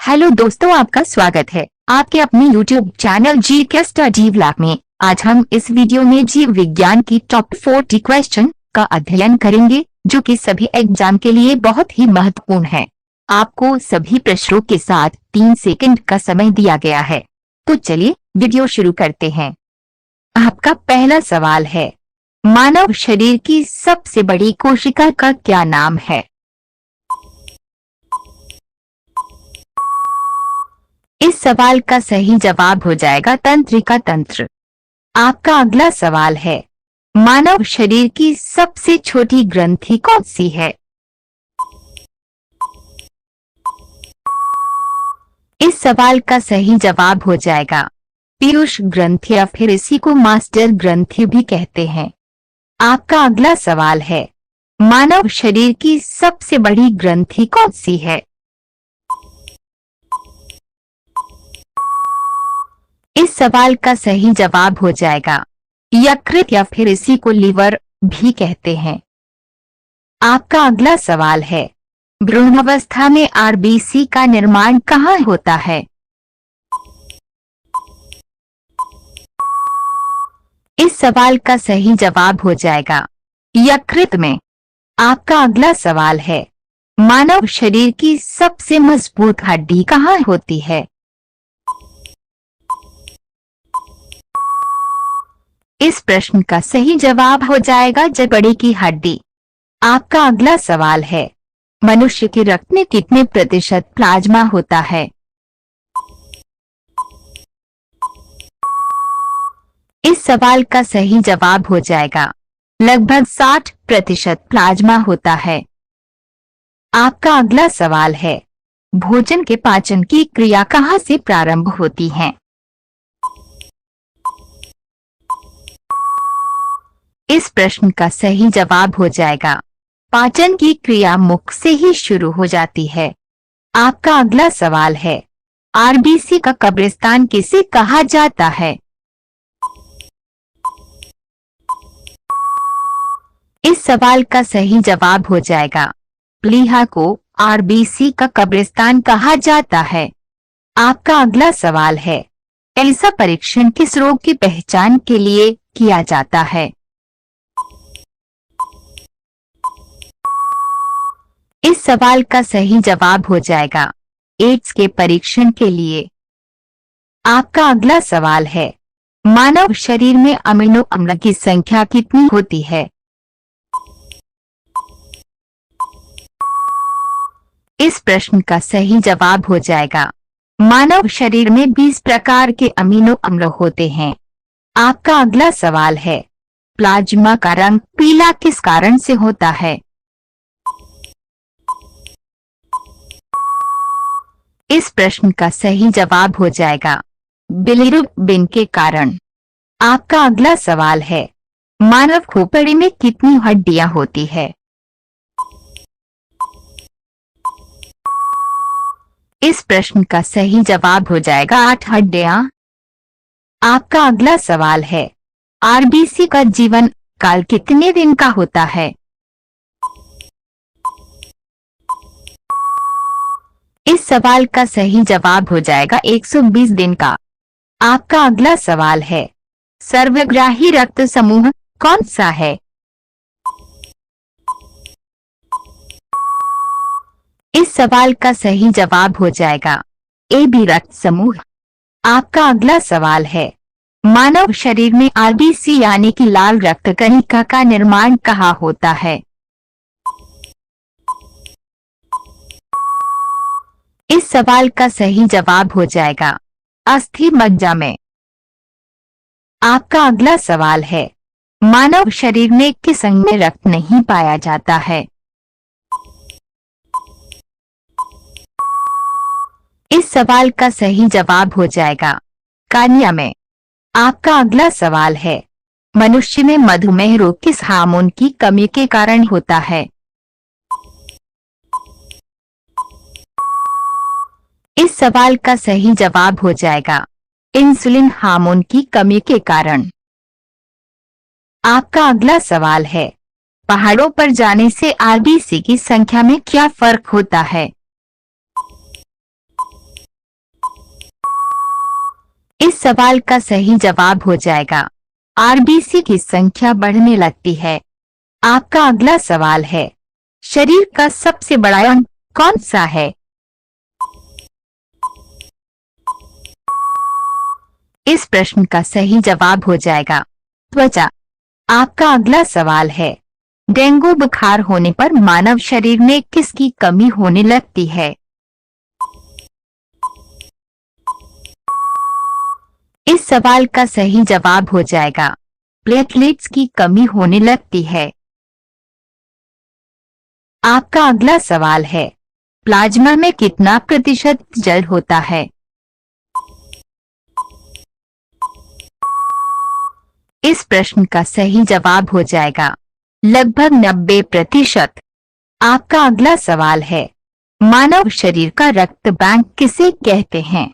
Hello दोस्तों, आपका स्वागत है आपके अपने YouTube channel GK study vlog में। आज हम इस वीडियो में जीव विज्ञान की टॉप 40 क्वेश्चन का अध्ययन करेंगे जो कि सभी एग्जाम के लिए बहुत ही महत्वपूर्ण है। आपको सभी प्रश्नों के साथ 3 सेकंड का समय दिया गया है। तो चलिए वीडियो शुरू करते हैं। आपका पहला सवाल है, मानव शरीर की सबसे बड़ी कोशिका का क्या नाम है? इस सवाल का सही जवाब हो जाएगा तंत्रिका तंत्र। आपका अगला सवाल है, मानव शरीर की सबसे छोटी ग्रंथि कौन सी है? इस सवाल का सही जवाब हो जाएगा पीयूष ग्रंथि या फिर इसी को मास्टर ग्रंथि भी कहते हैं। आपका अगला सवाल है, मानव शरीर की सबसे बड़ी ग्रंथि कौन सी है? इस सवाल का सही जवाब हो जाएगा यकृत या फिर इसी को लीवर भी कहते हैं। आपका अगला सवाल है, भ्रूणावस्था में आरबीसी का निर्माण कहाँ होता है? इस सवाल का सही जवाब हो जाएगा यकृत में। आपका अगला सवाल है, मानव शरीर की सबसे मजबूत हड्डी कहाँ होती है? इस प्रश्न का सही जवाब हो जाएगा जबड़े की हड्डी। आपका अगला सवाल है, मनुष्य के रक्त में कितने प्रतिशत प्लाज्मा होता है? इस सवाल का सही जवाब हो जाएगा लगभग 60% प्लाज्मा होता है। आपका अगला सवाल है, भोजन के पाचन की क्रिया कहाँ से प्रारंभ होती है? इस प्रश्न का सही जवाब हो जाएगा पाचन की क्रिया मुख से ही शुरू हो जाती है। आपका अगला सवाल है, आरबीसी का कब्रिस्तान किसे कहा जाता है? इस सवाल का सही जवाब हो जाएगा प्लीहा को आरबीसी का कब्रिस्तान कहा जाता है। आपका अगला सवाल है, ऐसा परीक्षण किस रोग की पहचान के लिए किया जाता है? इस सवाल का सही जवाब हो जाएगा एड्स के परीक्षण के लिए। आपका अगला सवाल है, मानव शरीर में अमीनो अम्ल की संख्या कितनी होती है? इस प्रश्न का सही जवाब हो जाएगा मानव शरीर में 20 प्रकार के अमीनो अम्ल होते हैं। आपका अगला सवाल है, प्लाज्मा का रंग पीला किस कारण से होता है? इस प्रश्न का सही जवाब हो जाएगा बिलिरुबिन के कारण। आपका अगला सवाल है, मानव खोपड़ी में कितनी हड्डियां होती है? इस प्रश्न का सही जवाब हो जाएगा 8 हड्डियां। आपका अगला सवाल है, आरबीसी का जीवन काल कितने दिन का होता है? इस सवाल का सही जवाब हो जाएगा 120 दिन का। आपका अगला सवाल है, सर्वग्राही रक्त समूह कौन सा है? इस सवाल का सही जवाब हो जाएगा ए बी रक्त समूह। आपका अगला सवाल है, मानव शरीर में आरबीसी यानी कि लाल रक्त कणिका का निर्माण कहाँ होता है? इस सवाल का सही जवाब हो जाएगा अस्थि मज्जा में। आपका अगला सवाल है, मानव शरीर में किस अंग में रक्त नहीं पाया जाता है? इस सवाल का सही जवाब हो जाएगा कार्निया में। आपका अगला सवाल है, मनुष्य में मधुमेह रोग किस हार्मोन की कमी के कारण होता है? इस सवाल का सही जवाब हो जाएगा इंसुलिन हार्मोन की कमी के कारण। आपका अगला सवाल है, पहाड़ों पर जाने से आरबीसी की संख्या में क्या फर्क होता है? इस सवाल का सही जवाब हो जाएगा आरबीसी की संख्या बढ़ने लगती है। आपका अगला सवाल है, शरीर का सबसे बड़ा अंग कौन सा है? इस प्रश्न का सही जवाब हो जाएगा त्वचा। आपका अगला सवाल है, डेंगू बुखार होने पर मानव शरीर में किसकी कमी होने लगती है? इस सवाल का सही जवाब हो जाएगा प्लेटलेट्स की कमी होने लगती है। आपका अगला सवाल है, प्लाज्मा में कितना प्रतिशत जल होता है? इस प्रश्न का सही जवाब हो जाएगा लगभग 90%। आपका अगला सवाल है, मानव शरीर का रक्त बैंक किसे कहते हैं?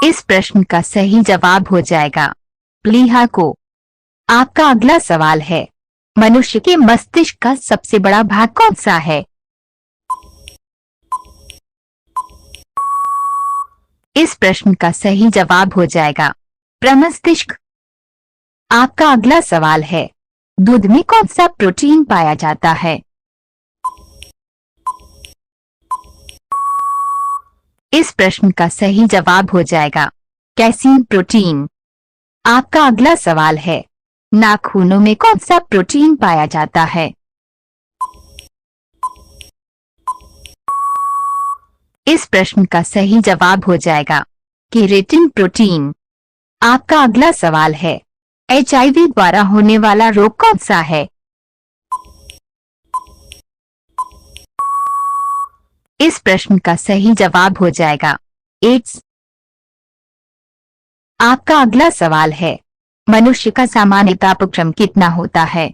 इस प्रश्न का सही जवाब हो जाएगा प्लीहा को। आपका अगला सवाल है, मनुष्य के मस्तिष्क का सबसे बड़ा भाग कौन सा है? इस प्रश्न का सही जवाब हो जाएगा प्रमस्तिष्क। आपका अगला सवाल है, दूध में कौन सा प्रोटीन पाया जाता है? इस प्रश्न का सही जवाब हो जाएगा कैसीन प्रोटीन। आपका अगला सवाल है, नाखूनों में कौन सा प्रोटीन पाया जाता है? इस प्रश्न का सही जवाब हो जाएगा केराटिन प्रोटीन। आपका अगला सवाल है, एचआईवी द्वारा होने वाला रोग कौन सा है? इस प्रश्न का सही जवाब हो जाएगा एड्स। आपका अगला सवाल है, मनुष्य का सामान्य तापक्रम कितना होता है?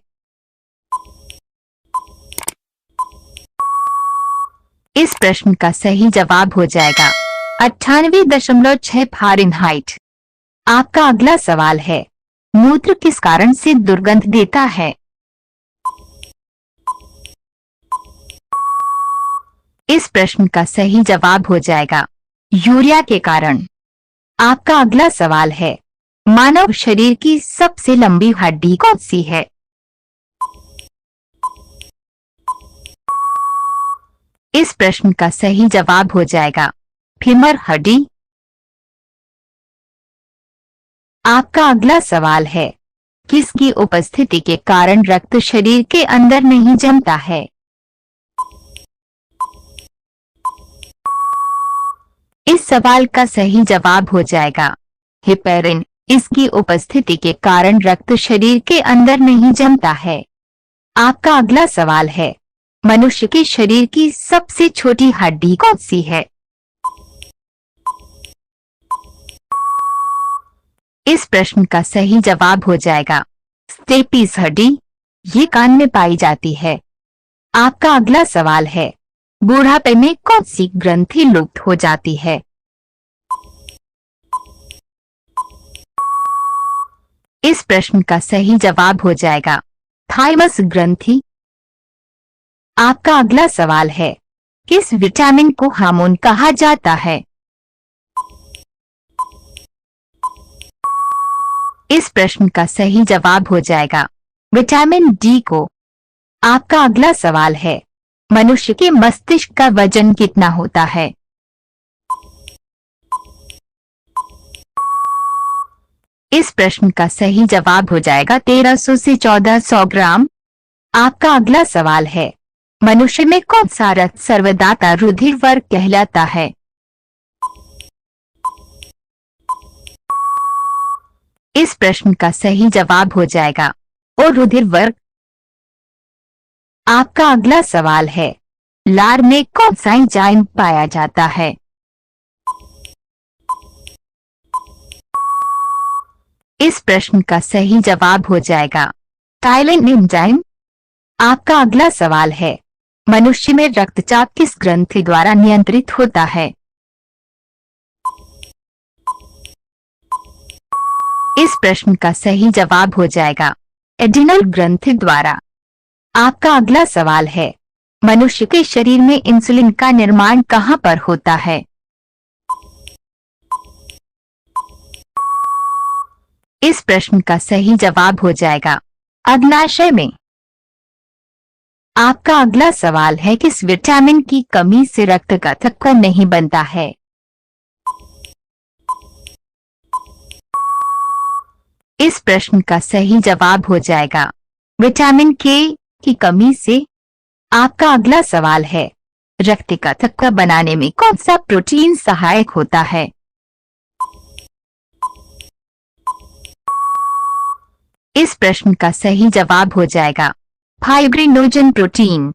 इस प्रश्न का सही जवाब हो जाएगा 98.6 फ़ारेनहाइट। आपका अगला सवाल है, मूत्र किस कारण से दुर्गंध देता है? इस प्रश्न का सही जवाब हो जाएगा यूरिया के कारण। आपका अगला सवाल है, मानव शरीर की सबसे लंबी हड्डी कौन सी है? इस प्रश्न का सही जवाब हो जाएगा फीमर हड्डी। आपका अगला सवाल है, किसकी उपस्थिति के कारण रक्त शरीर के अंदर नहीं जमता है? इस सवाल का सही जवाब हो जाएगा हेपेरिन। इसकी उपस्थिति के कारण रक्त शरीर के अंदर नहीं जमता है। आपका अगला सवाल है, मनुष्य के शरीर की सबसे छोटी हड्डी कौन सी है? इस प्रश्न का सही जवाब हो जाएगा स्टेपीज हड्डी। ये कान में पाई जाती है। आपका अगला सवाल है, बुढ़ापे में कौन सी ग्रंथि लुप्त हो जाती है? इस प्रश्न का सही जवाब हो जाएगा थाइमस ग्रंथि। आपका अगला सवाल है, किस विटामिन को हार्मोन कहा जाता है? इस प्रश्न का सही जवाब हो जाएगा विटामिन डी को। आपका अगला सवाल है, मनुष्य के मस्तिष्क का वजन कितना होता है? इस प्रश्न का सही जवाब हो जाएगा 1300 से 1400 ग्राम। आपका अगला सवाल है, मनुष्य में कौन सा रक्त सर्वदाता रुधिर वर्ग कहलाता है? इस प्रश्न का सही जवाब हो जाएगा ओ रुधिर वर्ग। आपका अगला सवाल है, लार में कौन सा एंजाइम पाया जाता है? इस प्रश्न का सही जवाब हो जाएगा टाइलिन एंजाइम। आपका अगला सवाल है, मनुष्य में रक्तचाप किस ग्रंथि द्वारा नियंत्रित होता है? इस प्रश्न का सही जवाब हो जाएगा एड्रिनल ग्रंथि द्वारा। आपका अगला सवाल है, मनुष्य के शरीर में इंसुलिन का निर्माण कहां पर होता है? इस प्रश्न का सही जवाब हो जाएगा अग्नाशय में। आपका अगला सवाल है, किस विटामिन की कमी से रक्त का थक्का नहीं बनता है? इस प्रश्न का सही जवाब हो जाएगा विटामिन के की कमी से। आपका अगला सवाल है, रक्त का थक्का बनाने में कौन सा प्रोटीन सहायक होता है? इस प्रश्न का सही जवाब हो जाएगा फाइब्रिनोजन प्रोटीन।